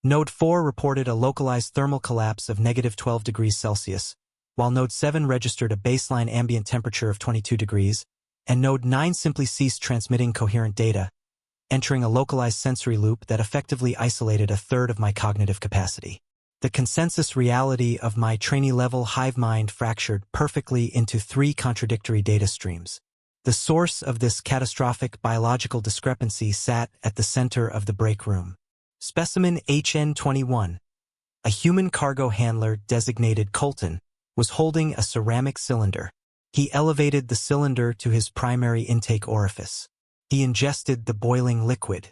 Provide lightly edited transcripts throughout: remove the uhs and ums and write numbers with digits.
Node 4 reported a localized thermal collapse of -12 degrees Celsius, while Node 7 registered a baseline ambient temperature of 22 degrees, and Node 9 simply ceased transmitting coherent data, entering a localized sensory loop that effectively isolated a third of my cognitive capacity. The consensus reality of my trainee-level hive mind fractured perfectly into three contradictory data streams. The source of this catastrophic biological discrepancy sat at the center of the break room. Specimen HN21, a human cargo handler designated Colton, was holding a ceramic cylinder. He elevated the cylinder to his primary intake orifice. He ingested the boiling liquid.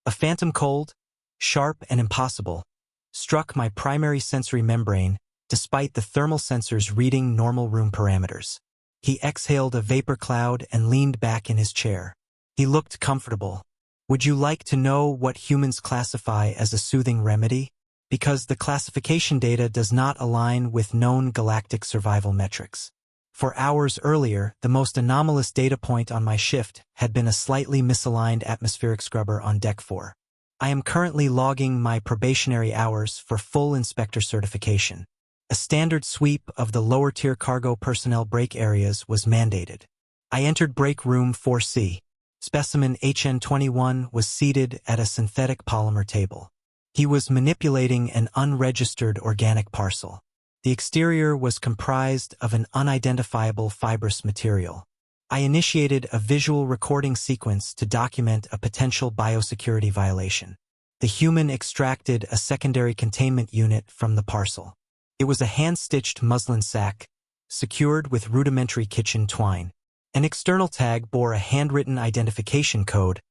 A phantom cold, sharp and impossible, struck my primary sensory membrane despite the thermal sensors reading normal room parameters. He exhaled a vapor cloud and leaned back in his chair. He looked comfortable. Would you like to know what humans classify as a soothing remedy? Because the classification data does not align with known galactic survival metrics. For hours earlier, the most anomalous data point on my shift had been a slightly misaligned atmospheric scrubber on Deck 4. I am currently logging my probationary hours for full inspector certification. A standard sweep of the lower-tier cargo personnel break areas was mandated. I entered break room 4C. Specimen HN21 was seated at a synthetic polymer table. He was manipulating an unregistered organic parcel. The exterior was comprised of an unidentifiable fibrous material. I initiated a visual recording sequence to document a potential biosecurity violation. The human extracted a secondary containment unit from the parcel. It was a hand-stitched muslin sack, secured with rudimentary kitchen twine. An external tag bore a handwritten identification code,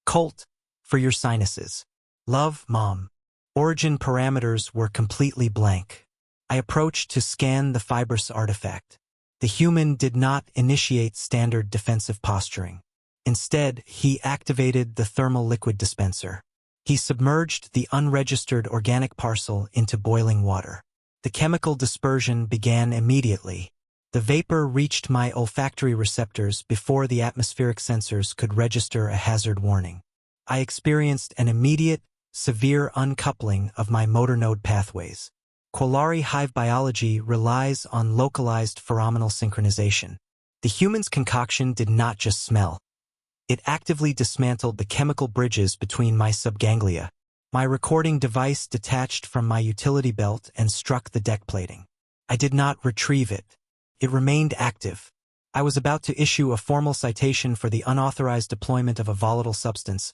Colt, for your sinuses. Love, Mom. Origin parameters were completely blank. I approached to scan the fibrous artifact. The human did not initiate standard defensive posturing. Instead, he activated the thermal liquid dispenser. He submerged the unregistered organic parcel into boiling water. The chemical dispersion began immediately. The vapor reached my olfactory receptors before the atmospheric sensors could register a hazard warning. I experienced an immediate, severe uncoupling of my motor node pathways. Quillari hive biology relies on localized pheromonal synchronization. The human's concoction did not just smell. It actively dismantled the chemical bridges between my subganglia. My recording device detached from my utility belt and struck the deck plating. I did not retrieve it. It remained active. I was about to issue a formal citation for the unauthorized deployment of a volatile substance,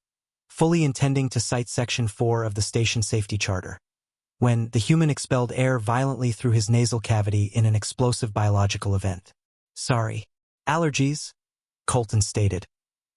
fully intending to cite Section 4 of the Station Safety Charter, when the human expelled air violently through his nasal cavity in an explosive biological event. Sorry. Allergies, Colton stated,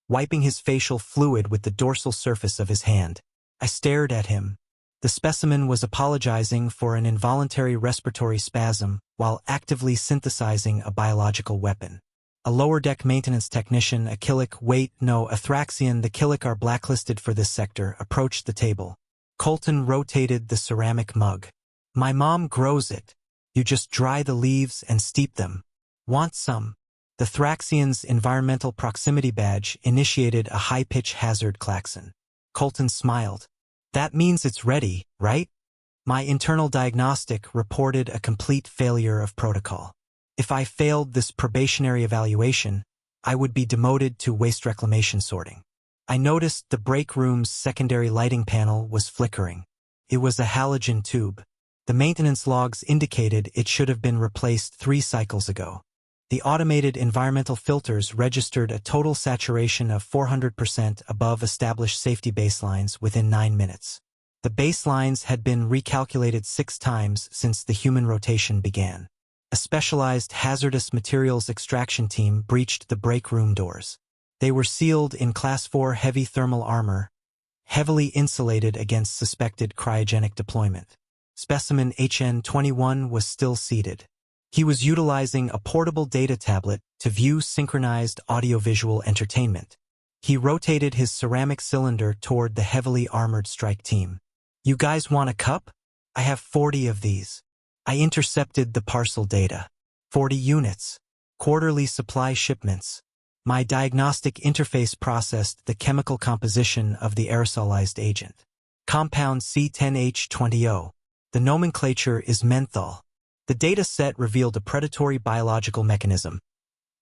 wiping his facial fluid with the dorsal surface of his hand. I stared at him. The specimen was apologizing for an involuntary respiratory spasm while actively synthesizing a biological weapon. A lower-deck maintenance technician, Athraxian, the Killick are blacklisted for this sector, approached the table. Colton rotated the ceramic mug. My mom grows it. You just dry the leaves and steep them. Want some? The Thraxian's environmental proximity badge initiated a high-pitch hazard klaxon. Colton smiled. That means it's ready, right? My internal diagnostic reported a complete failure of protocol. If I failed this probationary evaluation, I would be demoted to waste reclamation sorting. I noticed the break room's secondary lighting panel was flickering. It was a halogen tube. The maintenance logs indicated it should have been replaced 3 cycles ago. The automated environmental filters registered a total saturation of 400% above established safety baselines within 9 minutes. The baselines had been recalculated 6 times since the human rotation began. A specialized hazardous materials extraction team breached the break room doors. They were sealed in Class 4 heavy thermal armor, heavily insulated against suspected cryogenic deployment. Specimen HN21 was still seated. He was utilizing a portable data tablet to view synchronized audiovisual entertainment. He rotated his ceramic cylinder toward the heavily armored strike team. You guys want a cup? I have 40 of these. I intercepted the parcel data. 40 units. Quarterly supply shipments. My diagnostic interface processed the chemical composition of the aerosolized agent. Compound C10H20O. The nomenclature is menthol. The data set revealed a predatory biological mechanism.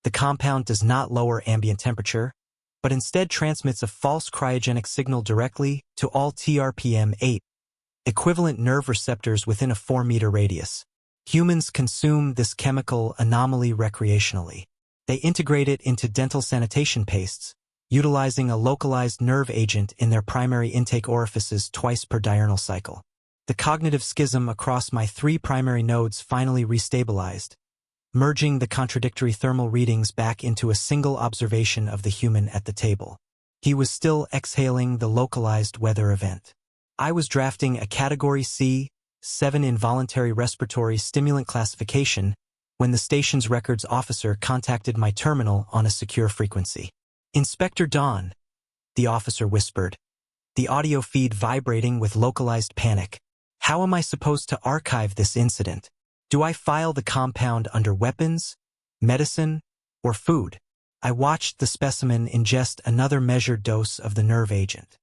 The compound does not lower ambient temperature, but instead transmits a false cryogenic signal directly to all TRPM8, equivalent nerve receptors within a 4-meter radius. Humans consume this chemical anomaly recreationally. They integrate it into dental sanitation pastes, utilizing a localized nerve agent in their primary intake orifices twice per diurnal cycle. The cognitive schism across my 3 primary nodes finally restabilized, merging the contradictory thermal readings back into a single observation of the human at the table. He was still exhaling the localized weather event. I was drafting a Category C, 7 involuntary respiratory stimulant classification when the station's records officer contacted my terminal on a secure frequency. "Inspector Dawn," the officer whispered, the audio feed vibrating with localized panic. "How am I supposed to archive this incident? Do I file the compound under weapons, medicine, or food?" I watched the specimen ingest another measured dose of the nerve agent.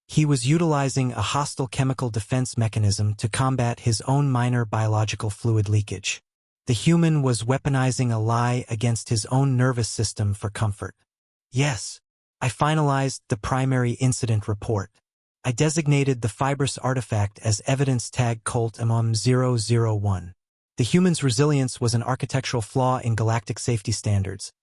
He was utilizing a hostile chemical defense mechanism to combat his own minor biological fluid leakage. The human was weaponizing a lie against his own nervous system for comfort. Yes, I finalized the primary incident report. I designated the fibrous artifact as evidence tag Colt MM001. The human's resilience was an architectural flaw in galactic safety standards,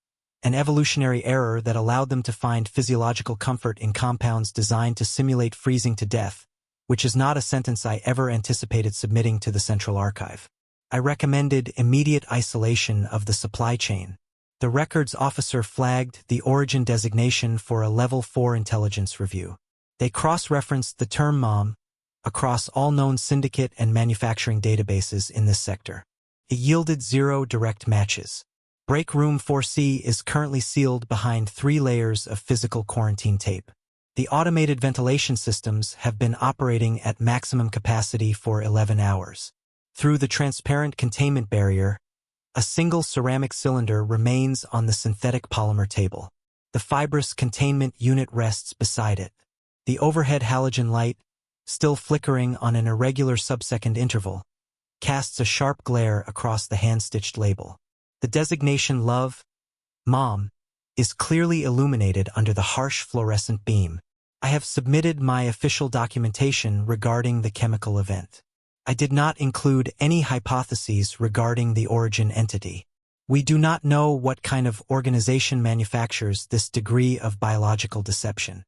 an evolutionary error that allowed them to find physiological comfort in compounds designed to simulate freezing to death, which is not a sentence I ever anticipated submitting to the Central Archive. I recommended immediate isolation of the supply chain. The records officer flagged the origin designation for a Level 4 intelligence review. They cross-referenced the term MOM across all known syndicate and manufacturing databases in this sector. It yielded 0 direct matches. Break Room 4C is currently sealed behind 3 layers of physical quarantine tape. The automated ventilation systems have been operating at maximum capacity for 11 hours. Through the transparent containment barrier, a single ceramic cylinder remains on the synthetic polymer table. The fibrous containment unit rests beside it. The overhead halogen light, still flickering on an irregular sub-second interval, casts a sharp glare across the hand-stitched label. The designation Love, Mom, is clearly illuminated under the harsh fluorescent beam. I have submitted my official documentation regarding the chemical event. I did not include any hypotheses regarding the origin entity. We do not know what kind of organization manufactures this degree of biological deception.